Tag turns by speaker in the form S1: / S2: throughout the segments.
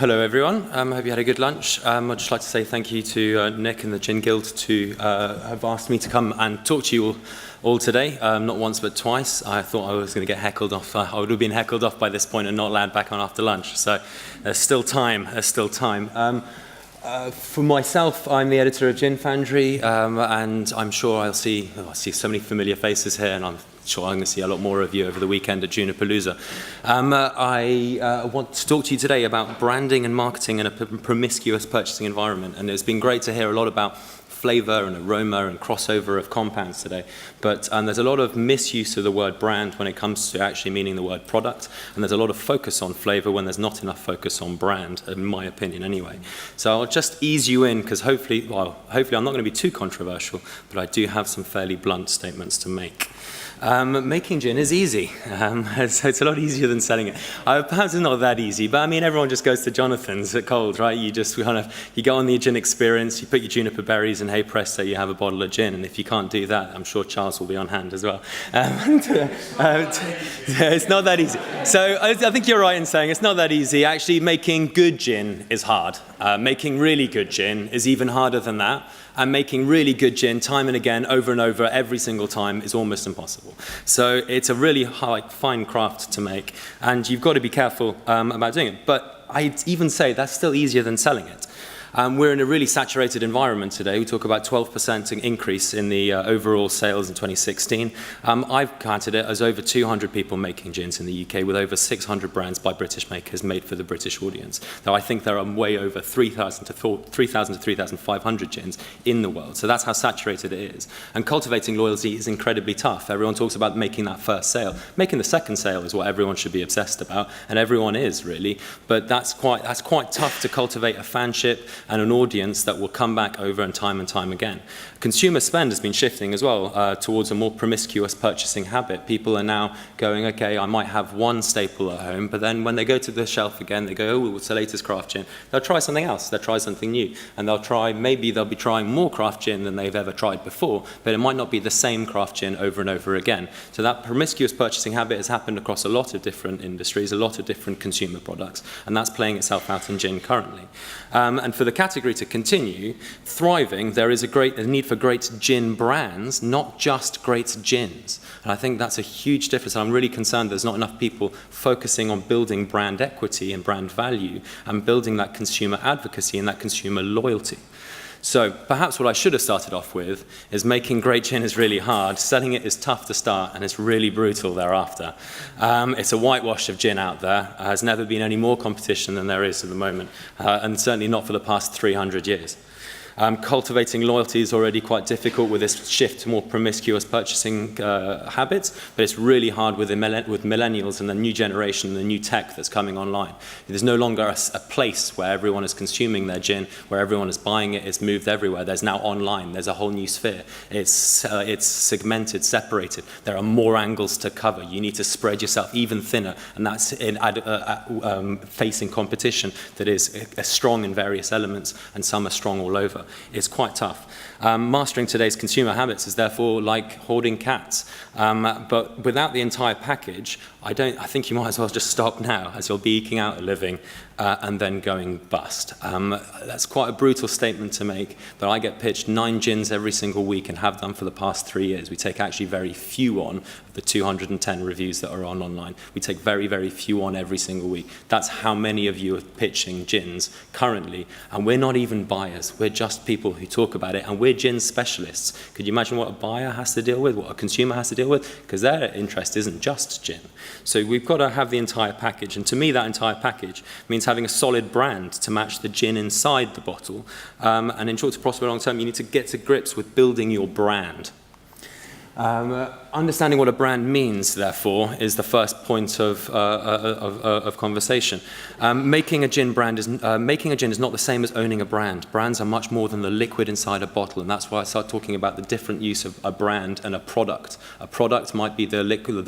S1: Hello everyone, I hope you had a good lunch. I'd just like to say thank you to Nick and the Gin Guild to have asked me to come and talk to you all today, not once but twice. I thought I was going to get heckled off. I would have been heckled off by this point and not allowed back on after lunch, so there's still time, For myself, I'm the editor of Gin Foundry, and I'm sure I see so many familiar faces here, and I'm sure I'm going to see a lot more of you over the weekend at Ginipalooza. I want to talk to you today about branding and marketing in a promiscuous purchasing environment, and it's been great to hear a lot about flavor and aroma and crossover of compounds today, but there's a lot of misuse of the word brand when it comes to actually meaning the word product, and there's a lot of focus on flavor when there's not enough focus on brand, in my opinion anyway. So I'll just ease you in, because hopefully I'm not going to be too controversial, but I do have some fairly blunt statements to make. Making gin is easy. It's a lot easier than selling it. Perhaps it's not that easy, but I mean, everyone just goes to Jonathan's at Cold, right? You just you go on the gin experience, you put your juniper berries, and hey presto, you have a bottle of gin. And if you can't do that, I'm sure Charles will be on hand as well. It's not that easy. So I think you're right in saying it's not that easy. Actually, making good gin is hard. Making really good gin is even harder than that. And making really good gin time and again, over and over, every single time is almost impossible. So it's a really fine craft to make, and you've got to be careful about doing it. But I'd even say that's still easier than selling it. We're in a really saturated environment today. We talk about 12% increase in the overall sales in 2016. I've counted it as over 200 people making gins in the UK, with over 600 brands by British makers made for the British audience. Though I think there are way over 3,000 to 3,500 gins in the world. So that's how saturated it is. And cultivating loyalty is incredibly tough. Everyone talks about making that first sale. Making the second sale is what everyone should be obsessed about, and everyone is really. But that's quite tough to cultivate a fanship and an audience that will come back over and time again. Consumer spend has been shifting as well towards a more promiscuous purchasing habit. People are now going, okay, I might have one staple at home, but then when they go to the shelf again, they go, oh, what's the latest craft gin? They'll try something else, they'll try something new, and maybe they'll be trying more craft gin than they've ever tried before, but it might not be the same craft gin over and over again. So that promiscuous purchasing habit has happened across a lot of different industries, a lot of different consumer products, and that's playing itself out in gin currently. And for the category to continue thriving, there is a need for great gin brands, not just great gins. And I think that's a huge difference. I'm really concerned there's not enough people focusing on building brand equity and brand value and building that consumer advocacy and that consumer loyalty. So perhaps what I should have started off with is making great gin is really hard, selling it is tough to start, and it's really brutal thereafter. It's a whitewash of gin out there. There's never been any more competition than there is at the moment, and certainly not for the past 300 years. Cultivating loyalty is already quite difficult with this shift to more promiscuous purchasing habits, but it's really hard with millennials and the new generation and the new tech that's coming online. There's no longer a place where everyone is consuming their gin, where everyone is buying it. It's moved everywhere. There's now online. There's a whole new sphere. It's segmented, separated. There are more angles to cover. You need to spread yourself even thinner, and that's facing competition that is strong in various elements, and some are strong all over. It's quite tough. Mastering today's consumer habits is therefore like hoarding cats. But without the entire package, I think you might as well just stop now, as you'll be eking out a living and then going bust. That's quite a brutal statement to make, but I get pitched 9 gins every single week and have done for the past 3 years. We take actually very few on of the 210 reviews that are online. We take very, very few on every single week. That's how many of you are pitching gins currently, and we're not even buyers. We're just people who talk about it, and we're gin specialists. Could you imagine what a buyer has to deal with, what a consumer has to deal with? Because their interest isn't just gin. So we've got to have the entire package, and to me that entire package means having a solid brand to match the gin inside the bottle, and in short to prosper long term you need to get to grips with building your brand. Understanding what a brand means, therefore, is the first point of conversation. Making a gin is not the same as owning a brand. Brands are much more than the liquid inside a bottle, and that's why I start talking about the different use of a brand and a product. A product might be the liquid,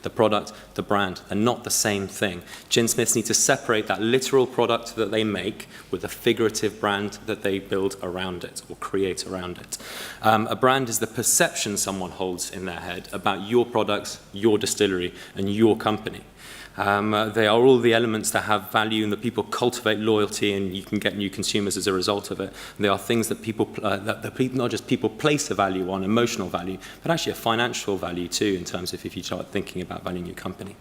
S1: the product, the brand. They're not the same thing. Ginsmiths need to separate that literal product that they make with the figurative brand that they build around it or create around it. A brand is the perception someone holds in their head about your products, your distillery, and your company. They are all the elements that have value and that people cultivate loyalty, and you can get new consumers as a result of it. They are things that people, not just people place a value on, emotional value, but actually a financial value too, in terms of if you start thinking about valuing your company.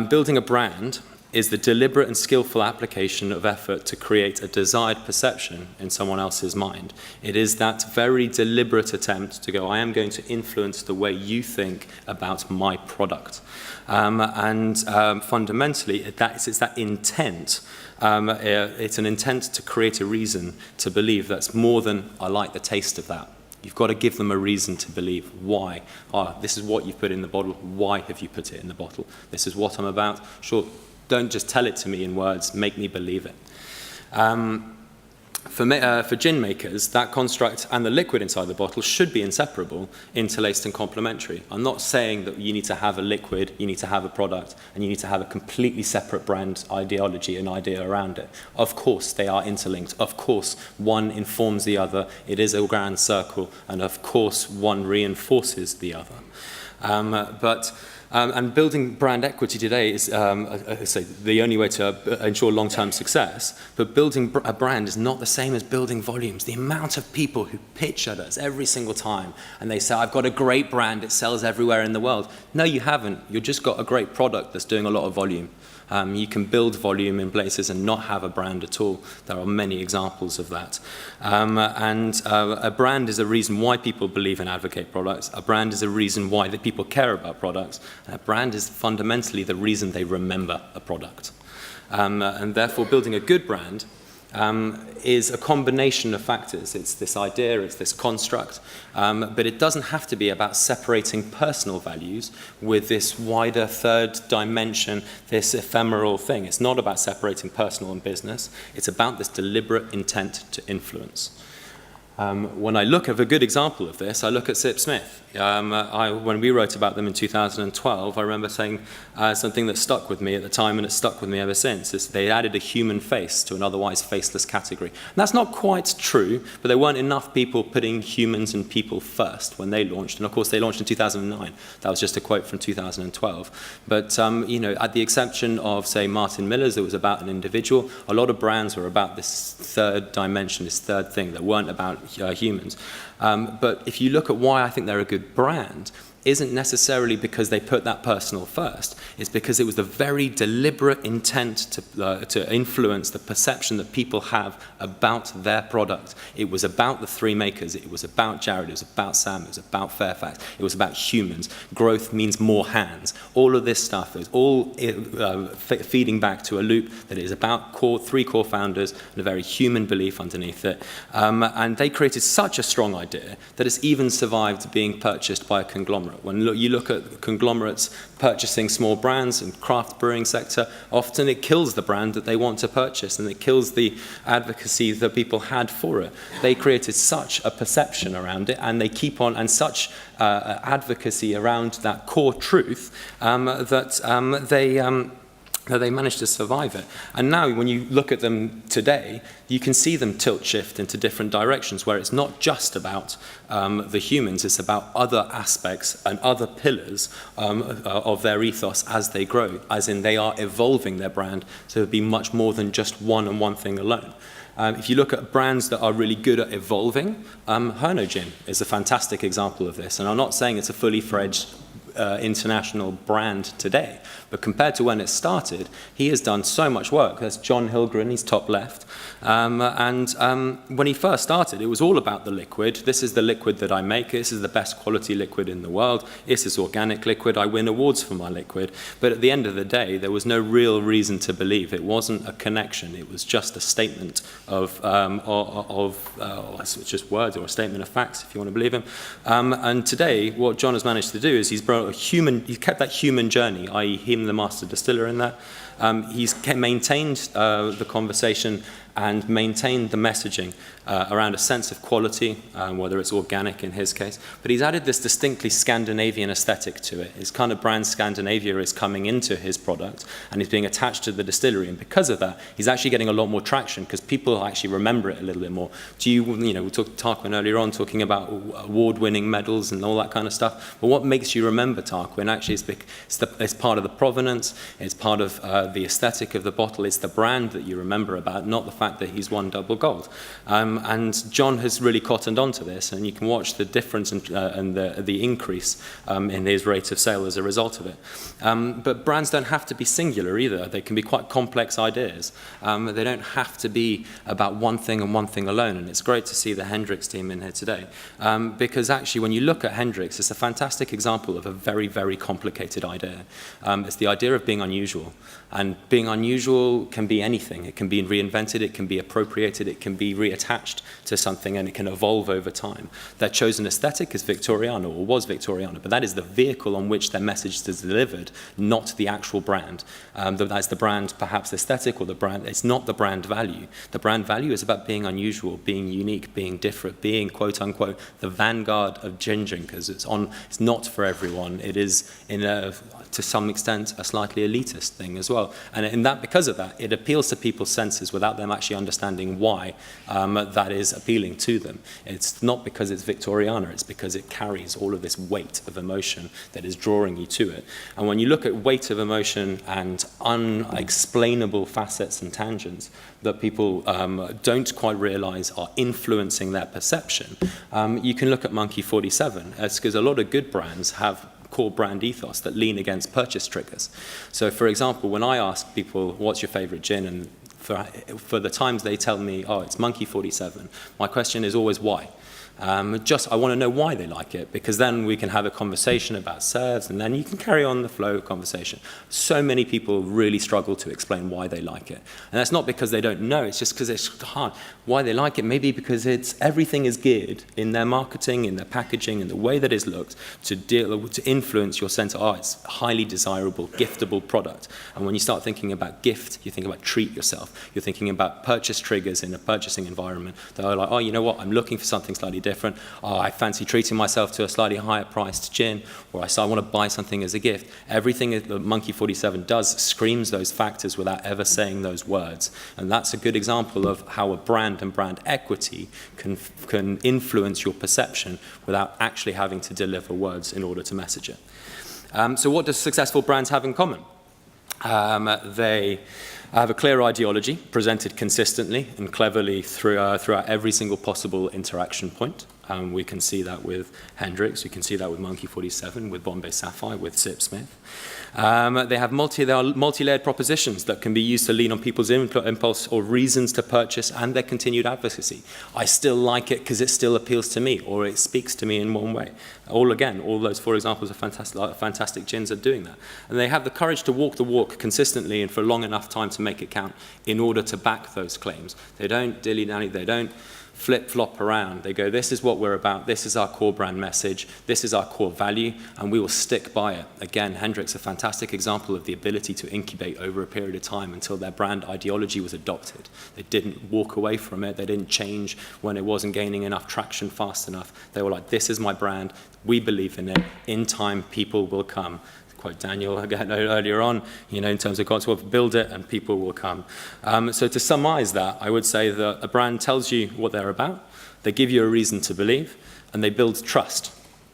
S1: Building a brand is the deliberate and skillful application of effort to create a desired perception in someone else's mind. It is that very deliberate attempt to go, I am going to influence the way you think about my product. Fundamentally, it's that intent. It's an intent to create a reason to believe that's more than, I like the taste of that. You've got to give them a reason to believe. Why? This is what you've put in the bottle. Why have you put it in the bottle? This is what I'm about. Sure. Don't just tell it to me in words, make me believe it. For gin makers, that construct and the liquid inside the bottle should be inseparable, interlaced and complementary. I'm not saying that you need to have a liquid, you need to have a product, and you need to have a completely separate brand ideology and idea around it. Of course, they are interlinked. Of course, one informs the other. It is a grand circle, and of course, one reinforces the other. And building brand equity today is, the only way to ensure long-term success. But building a brand is not the same as building volumes. The amount of people who pitch at us every single time, and they say, I've got a great brand, it sells everywhere in the world. No, you haven't. You've just got a great product that's doing a lot of volume. You can build volume in places and not have a brand at all. There are many examples of that. A brand is a reason why people believe and advocate products. A brand is a reason why the people care about products. And a brand is fundamentally the reason they remember a product. And therefore, building a good brand is a combination of factors. It's this idea, it's this construct, but it doesn't have to be about separating personal values with this wider third dimension, this ephemeral thing. It's not about separating personal and business. It's about this deliberate intent to influence. When I look at a good example of this, I look at Sip Smith. When we wrote about them in 2012, I remember saying something that stuck with me at the time, and it's stuck with me ever since, is they added a human face to an otherwise faceless category. And that's not quite true, but there weren't enough people putting humans and people first when they launched. And of course, they launched in 2009. That was just a quote from 2012. But at the exception of, say, Martin Miller's, it was about an individual. A lot of brands were about this third dimension, this third thing that weren't about humans. But if you look at why I think they're a good brand, isn't necessarily because they put that personal first. It's because it was the very deliberate intent to influence the perception that people have about their product. It was about the three makers. It was about Jared. It was about Sam. It was about Fairfax. It was about humans. Growth means more hands. All of this stuff is all feeding back to a loop that is about three core founders and a very human belief underneath it. And they created such a strong idea that it's even survived being purchased by a conglomerate. When you look at conglomerates purchasing small brands in craft brewing sector, often it kills the brand that they want to purchase, and it kills the advocacy that people had for it. They created such a perception around it, and they keep on, and such advocacy around that core truth that they managed to survive it. And now when you look at them today, you can see them tilt shift into different directions, where it's not just about the humans, it's about other aspects and other pillars of their ethos as they grow, as in they are evolving their brand to be much more than just one and one thing alone. If you look at brands that are really good at evolving, Herno Gin is a fantastic example of this. And I'm not saying it's a fully fledged international brand today, but compared to when it started, he has done so much work. There's John Hilgren, he's top left, when he first started, it was all about the liquid. This is the liquid that I make. This is the best quality liquid in the world. This is organic liquid. I win awards for my liquid. But at the end of the day, there was no real reason to believe. It wasn't a connection. It was just a statement of it's just words, or a statement of facts, if you want to believe him. And today, what John has managed to do is he's kept that human journey, i.e. him, the master distiller in that, He's maintained the conversation and maintained the messaging around a sense of quality, whether it's organic in his case. But he's added this distinctly Scandinavian aesthetic to it. His kind of brand Scandinavia is coming into his product, and he's being attached to the distillery. And because of that, he's actually getting a lot more traction because people actually remember it a little bit more. We talked to Tarquin earlier on, talking about award-winning medals and all that kind of stuff. But what makes you remember Tarquin actually is it's part of the provenance, it's part of the aesthetic of the bottle, it's the brand that you remember about, not the fact that he's won double gold. And John has really cottoned onto this, and you can watch the difference and the increase in his rate of sale as a result of it. But brands don't have to be singular either. They can be quite complex ideas. They don't have to be about one thing and one thing alone, and it's great to see the Hendrix team in here today. Because actually, when you look at Hendrix, it's a fantastic example of a very, very complicated idea. It's the idea of being unusual. And being unusual can be anything. It can be reinvented, it can be appropriated, it can be reattached to something, and it can evolve over time. Their chosen aesthetic is Victoriana, or was Victoriana, but that is the vehicle on which their message is delivered, not the actual brand. That's the brand, perhaps aesthetic, or the brand. It's not the brand value. The brand value is about being unusual, being unique, being different, being, quote unquote, the vanguard of gin drinkers. It's not for everyone. It is, to some extent, a slightly elitist thing as well. And because of that, it appeals to people's senses without them actually understanding why that is appealing to them. It's not because it's Victoriana, it's because it carries all of this weight of emotion that is drawing you to it. And when you look at weight of emotion and unexplainable facets and tangents that people don't quite realize are influencing their perception, you can look at Monkey 47. It's because a lot of good brands have core brand ethos that lean against purchase triggers. So for example, when I ask people, what's your favorite gin? And for the times they tell me, oh, it's Monkey 47, my question is always why? I want to know why they like it, because then we can have a conversation about serves, and then you can carry on the flow of conversation. So many people really struggle to explain why they like it. And that's not because they don't know, it's just because it's hard. Why they like it, maybe because everything is geared in their marketing, in their packaging, in the way that it's looked, to influence your sense of, oh, it's a highly desirable, giftable product. And when you start thinking about gift, you think about treat yourself. You're thinking about purchase triggers in a purchasing environment. They're like, oh, you know what, I'm looking for something slightly different. Oh, I fancy treating myself to a slightly higher priced gin, or I want to buy something as a gift. Everything that Monkey 47 does screams those factors without ever saying those words. And that's a good example of how a brand and brand equity can influence your perception without actually having to deliver words in order to message it. So what do successful brands have in common? They have a clear ideology presented consistently and cleverly throughout every single possible interaction point. We can see that with Hendrix, you can see that with Monkey 47, with Bombay Sapphire, with Sip Smith. They are multi-layered propositions that can be used to lean on people's impulse or reasons to purchase and their continued advocacy. I still like it because it still appeals to me, or it speaks to me in one way. All those four examples are fantastic gins at doing that. And they have the courage to walk the walk consistently and for long enough time to make it count in order to back those claims. They don't dilly-dally, they don't flip-flop around. They go, this is what we're about, this is our core brand message, this is our core value, and we will stick by it. Again, Hendrix, a fantastic example of the ability to incubate over a period of time until their brand ideology was adopted. They didn't walk away from it, they didn't change when it wasn't gaining enough traction fast enough. They were like, this is my brand, we believe in it, in time people will come. Quote Daniel again earlier on, in terms of God's word, build it and people will come. So to summarize that, I would say that a brand tells you what they're about, they give you a reason to believe, and they build trust.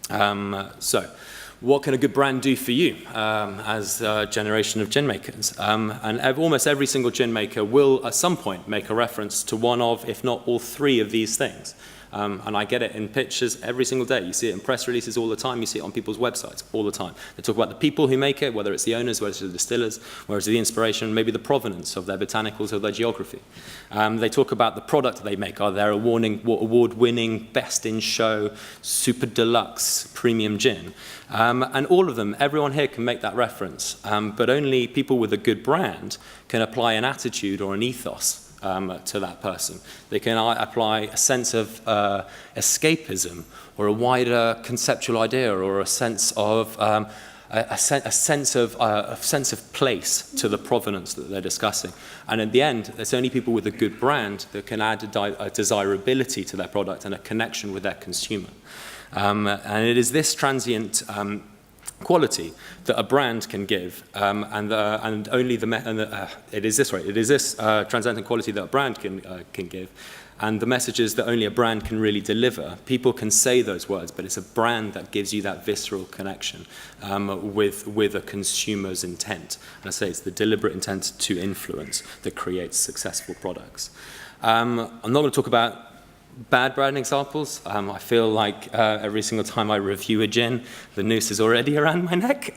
S1: So what can a good brand do for you as a generation of gin makers? And almost every single gin maker will at some point make a reference to one of, if not all three of these things. And I get it in pictures every single day. You see it in press releases all the time. You see it on people's websites all the time. They talk about the people who make it, whether it's the owners, whether it's the distillers, whether it's the inspiration, maybe the provenance of their botanicals or their geography. They talk about the product they make. Are they award-winning, best-in-show, super deluxe premium gin? And all of them, everyone here can make that reference. But only people with a good brand can apply an attitude or an ethos to that person. They can apply a sense of escapism or a wider conceptual idea or a sense of a sense of place to the provenance that they're discussing. And at the end, it's only people with a good brand that can add a desirability to their product and a connection with their consumer. And it is this transient quality that a brand can give, and only it is this transcendent quality that a brand can give, and the messages that only a brand can really deliver. People can say those words, but it's a brand that gives you that visceral connection with a consumer's intent. And I say it's the deliberate intent to influence that creates successful products. I'm not going to talk about bad brand examples. I feel like every single time I review a gin, the noose is already around my neck.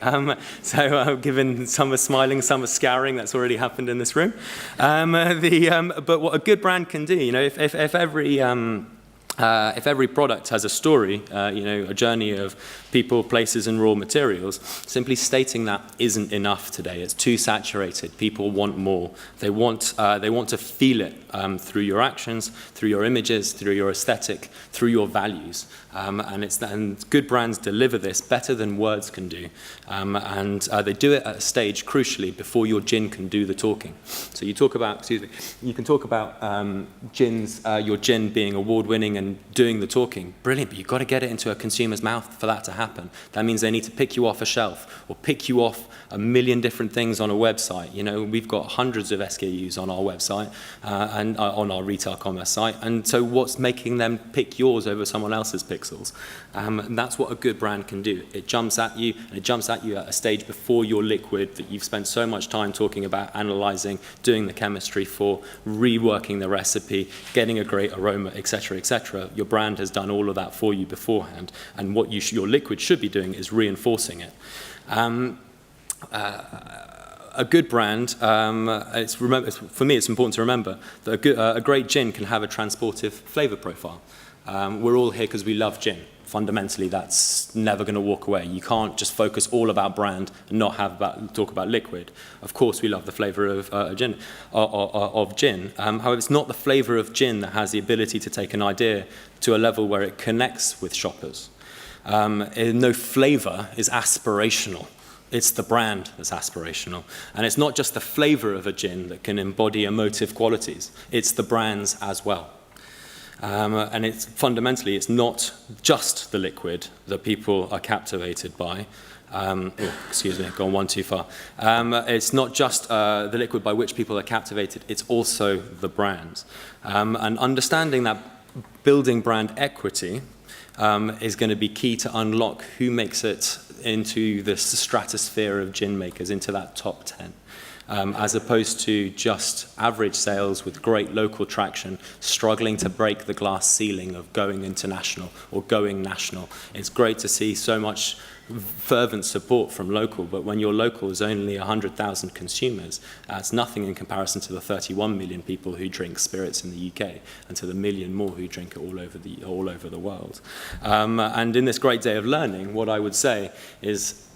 S1: So given some are smiling, some are scouring, that's already happened in this room. But what a good brand can do, if every product has a story, a journey of people, places, and raw materials, simply stating that isn't enough today. It's too saturated. People want more. They want to feel it through your actions, through your images, through your aesthetic, through your values. And good brands deliver this better than words can do. And they do it at a stage, crucially, before your gin can do the talking. So you can talk about your gin being award-winning and doing the talking. Brilliant, but you've got to get it into a consumer's mouth for that to happen. That means they need to pick you off a shelf or pick you off a million different things on a website. We've got hundreds of SKUs on our website and on our retail commerce site. And so what's making them pick yours over someone else's pixels? And that's what a good brand can do. It jumps at you, and it jumps at you at a stage before your liquid that you've spent so much time talking about, analyzing, doing the chemistry for, reworking the recipe, getting a great aroma, etc., etc. Your brand has done all of that for you beforehand, and what your liquid should be doing is reinforcing it. A good brand, for me it's important to remember that a great gin can have a transportive flavor profile. We're all here because we love gin. Fundamentally, that's never going to walk away. You can't just focus all about brand and not talk about liquid. Of course, we love the flavor of gin. However, it's not the flavor of gin that has the ability to take an idea to a level where it connects with shoppers. No flavor is aspirational. It's the brand that's aspirational. And it's not just the flavor of a gin that can embody emotive qualities. It's the brands as well. And fundamentally, it's not just the liquid that people are captivated by. Excuse me, I've gone one too far. It's not just the liquid by which people are captivated, it's also the brands. And understanding that building brand equity is going to be key to unlock who makes it into the stratosphere of gin makers, into that top 10. As opposed to just average sales with great local traction, struggling to break the glass ceiling of going international or going national. It's great to see so much fervent support from local, but when your local is only 100,000 consumers, that's nothing in comparison to the 31 million people who drink spirits in the UK and to the million more who drink it all over the world. And in this great day of learning, what I would say is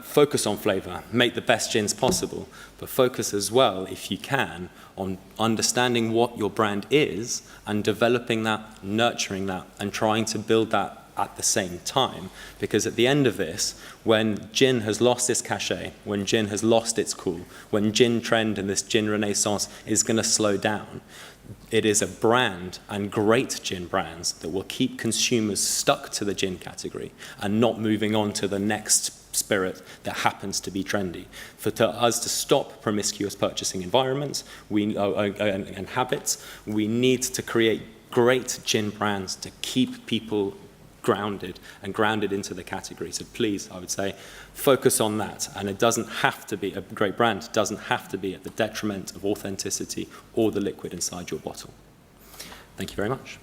S1: focus on flavor, make the best gins possible, but focus as well, if you can, on understanding what your brand is and developing that, nurturing that, and trying to build that at the same time. Because at the end of this, when gin has lost its cachet, when gin has lost its cool, when gin trend and this gin renaissance is going to slow down, it is a brand and great gin brands that will keep consumers stuck to the gin category and not moving on to the next spirit that happens to be trendy. For us to stop promiscuous purchasing environments and habits, we need to create great gin brands to keep people grounded into the category. So please, I would say, focus on that. And it doesn't have to be, a great brand doesn't have to be at the detriment of authenticity or the liquid inside your bottle. Thank you very much.